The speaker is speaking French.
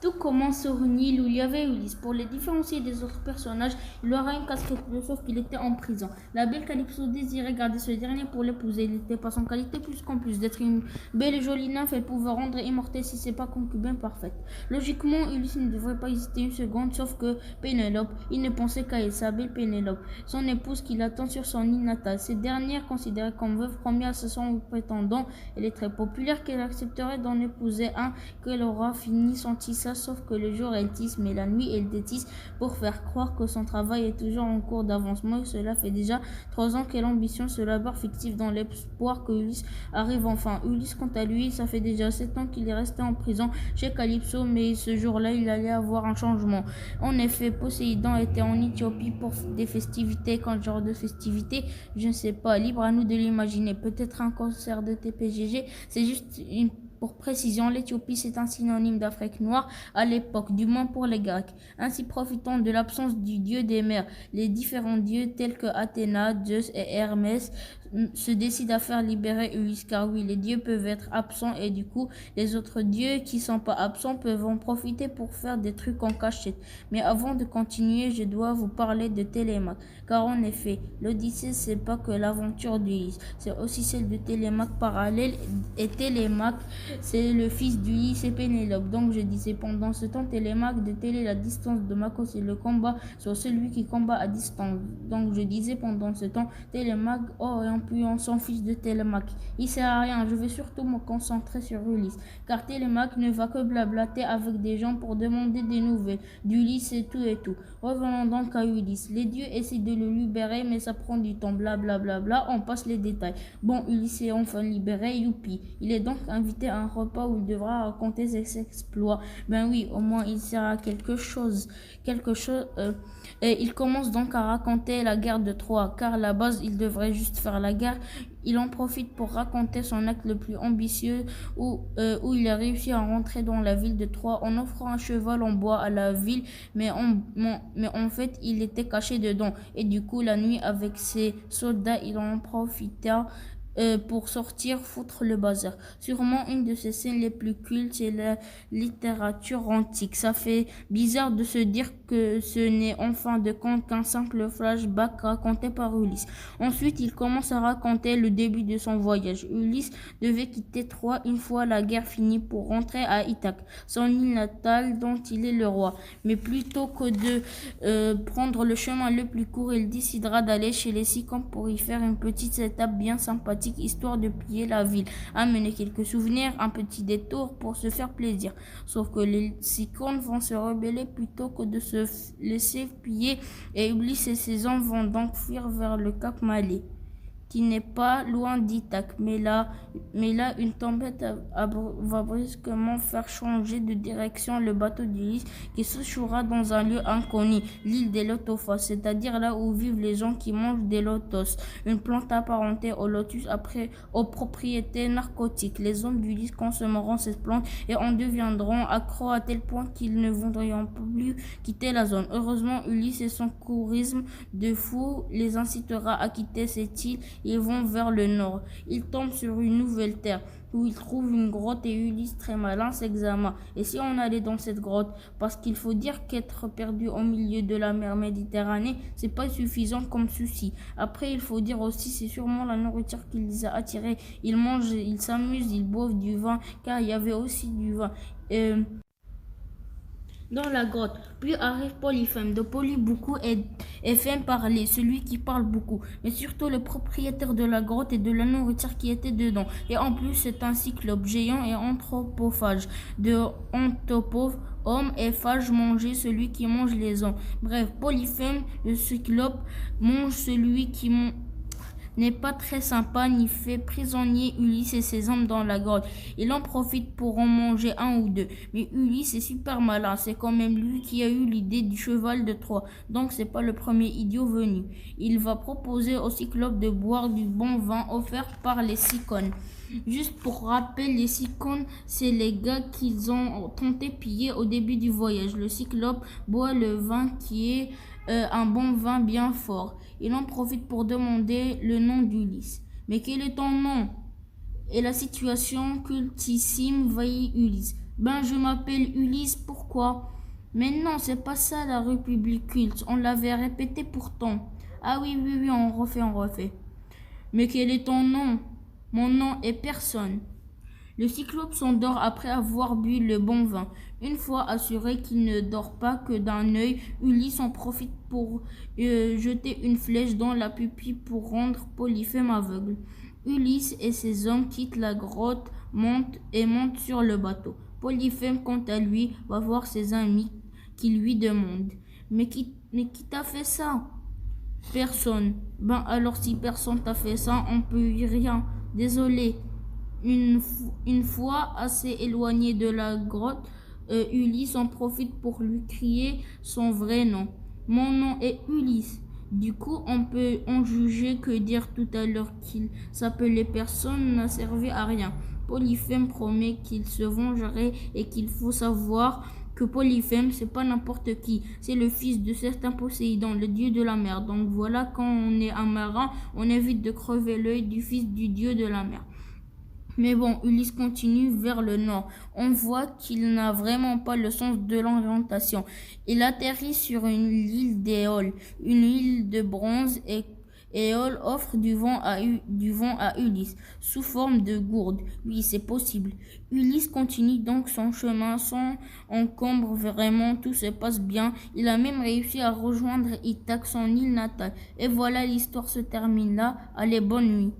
Tout commence sur une île où il y avait Ulysse. Pour les différencier des autres personnages, il aura une casquette bleue, sauf qu'il était en prison. La belle Calypso désirait garder ce dernier pour l'épouser. Il n'était pas sans qualité, plus qu'en plus d'être une belle et jolie nymphe, elle pouvait rendre immortelle si c'est pas concubine parfaite. Logiquement, Ulysse ne devrait pas hésiter une seconde, sauf que Pénélope, il ne pensait qu'à elle, sa belle Pénélope, son épouse qui l'attend sur son île natale. Cette dernière, considérée comme veuve première à son prétendant, elle est très populaire qu'elle accepterait d'en épouser un qu'elle aura fini son tissage, sauf que le jour elle tisse, mais la nuit elle détisse pour faire croire que son travail est toujours en cours d'avancement. Cela fait déjà 3 ans qu'elle ambitionne ce labeur fictif dans l'espoir que Ulysse arrive enfin. Ulysse, quant à lui, ça fait déjà 7 ans qu'il est resté en prison chez Calypso, mais ce jour-là, il allait avoir un changement. En effet, Poséidon était en Éthiopie pour des festivités. Quel genre de festivités? Je ne sais pas, libre à nous de l'imaginer. Peut-être un concert de TPGG, c'est juste une pour précision, l'Éthiopie c'est un synonyme d'Afrique noire à l'époque, du moins pour les Grecs. Ainsi, profitant de l'absence du dieu des mers, les différents dieux tels que Athéna, Zeus et Hermès se décident à faire libérer Ulysse, car oui, les dieux peuvent être absents et du coup, les autres dieux qui sont pas absents peuvent en profiter pour faire des trucs en cachette. Mais avant de continuer, je dois vous parler de Télémaque, car en effet, l'Odyssée c'est pas que l'aventure d'Ulysse, c'est aussi celle de Télémaque parallèle et Télémaque c'est le fils d'Ulysse et Pénélope. Donc je disais pendant ce temps, Télémaque de Télé, la distance de Mako, c'est le combat sur celui qui combat à distance. Donc je disais pendant ce temps, Télémaque, oh et puis on s'en fiche de Télémaque. Il sert à rien, je vais surtout me concentrer sur Ulysse. Car Télémaque ne va que blablater avec des gens pour demander des nouvelles d'Ulysse et tout et tout. Revenons donc à Ulysse. Les dieux essaient de le libérer, mais ça prend du temps, blablabla, on passe les détails. Bon, Ulysse est enfin libéré, youpi. Il est donc invité à un repas où il devra raconter ses exploits. Ben oui, au moins il sert à quelque chose. Et il commence donc à raconter la guerre de Troie, car à la base il devrait juste faire la guerre. Il en profite pour raconter son acte le plus ambitieux où il a réussi à rentrer dans la ville de Troie en offrant un cheval en bois à la ville, mais en fait il était caché dedans. Et du coup la nuit avec ses soldats il en profita pour sortir foutre le bazar. Sûrement une de ces scènes les plus cultes, c'est la littérature antique. Ça fait bizarre de se dire que ce n'est en fin de compte qu'un simple flashback raconté par Ulysse. Ensuite, il commence à raconter le début de son voyage. Ulysse devait quitter Troie une fois la guerre finie pour rentrer à Ithaque, son île natale dont il est le roi. Mais plutôt que de prendre le chemin le plus court, il décidera d'aller chez les Sycompes pour y faire une petite étape bien sympathique histoire de piller la ville, amener quelques souvenirs, un petit détour pour se faire plaisir. Sauf que les Sycompes vont se rebeller plutôt que de se laisser piller et Ulysse et ses hommes vont donc fuir vers le cap Malais, qui n'est pas loin d'Ithaque, mais là, une tempête va brusquement faire changer de direction le bateau d'Ulysse qui s'échouera dans un lieu inconnu, l'île des Lotophos, c'est-à-dire là où vivent les gens qui mangent des lotos, une plante apparentée au lotus après aux propriétés narcotiques. Les hommes d'Ulysse consommeront cette plante et en deviendront accros à tel point qu'ils ne voudront plus quitter la zone. Heureusement, Ulysse et son charisme de fou les incitera à quitter cette île. Ils vont vers le nord. Ils tombent sur une nouvelle terre où ils trouvent une grotte et Ulysse très malin s'examine. Et si on allait dans cette grotte? Parce qu'il faut dire qu'être perdu au milieu de la mer Méditerranée, c'est pas suffisant comme souci. Après, il faut dire aussi, c'est sûrement la nourriture qui les a attirés. Ils mangent, ils s'amusent, ils boivent du vin, car il y avait aussi du vin. Dans la grotte, puis arrive Polyphème. De Poly beaucoup et Phème parler, celui qui parle beaucoup, mais surtout le propriétaire de la grotte et de la nourriture qui était dedans. Et en plus, c'est un cyclope géant et anthropophage. De anthropophe, homme et phage manger celui qui mange les hommes. Bref, Polyphème, le cyclope, mange celui qui n'est pas très sympa ni fait prisonnier Ulysse et ses hommes dans la grotte. Il en profite pour en manger un ou deux. Mais Ulysse est super malin, c'est quand même lui qui a eu l'idée du cheval de Troie. Donc c'est pas le premier idiot venu. Il va proposer au cyclope de boire du bon vin offert par les Sycones. Juste pour rappel, les Sycones, c'est les gars qu'ils ont tenté piller au début du voyage. Le cyclope boit le vin qui est un bon vin bien fort. Il en profite pour demander le nom d'Ulysse. Mais quel est ton nom? Et la situation cultissime vahit Ulysse. Ben, je m'appelle Ulysse, pourquoi? Quoi? Mais non, c'est pas ça la rue Publiculte. On l'avait répété pourtant. Ah oui, oui, oui, on refait. Mais quel est ton nom? Mon nom est personne. Le cyclope s'endort après avoir bu le bon vin. Une fois assuré qu'il ne dort pas que d'un œil, Ulysse en profite pour jeter une flèche dans la pupille pour rendre Polyphème aveugle. Ulysse et ses hommes quittent la grotte, montent sur le bateau. Polyphème, quant à lui, va voir ses amis qui lui demandent mais qui t'a fait ça? Personne. Ben alors si personne t'a fait ça, on peut y rien. Désolé. Une fois assez éloigné de la grotte, Ulysse en profite pour lui crier son vrai nom. Mon nom est Ulysse. Du coup, on peut en juger que dire tout à l'heure qu'il s'appelait personne n'a servi à rien. Polyphème promet qu'il se vengerait et qu'il faut savoir que Polyphème, c'est pas n'importe qui. C'est le fils de certain Poséidon, le dieu de la mer. Donc voilà, quand on est un marin, on évite de crever l'œil du fils du dieu de la mer. Mais bon, Ulysse continue vers le nord. On voit qu'il n'a vraiment pas le sens de l'orientation. Il atterrit sur une île d'Éole, une île de bronze, et Éole offre du vent à Ulysse, sous forme de gourde. Oui, c'est possible. Ulysse continue donc son chemin sans encombre, vraiment, tout se passe bien. Il a même réussi à rejoindre Ithaque, son île natale. Et voilà, l'histoire se termine là. Allez, bonne nuit.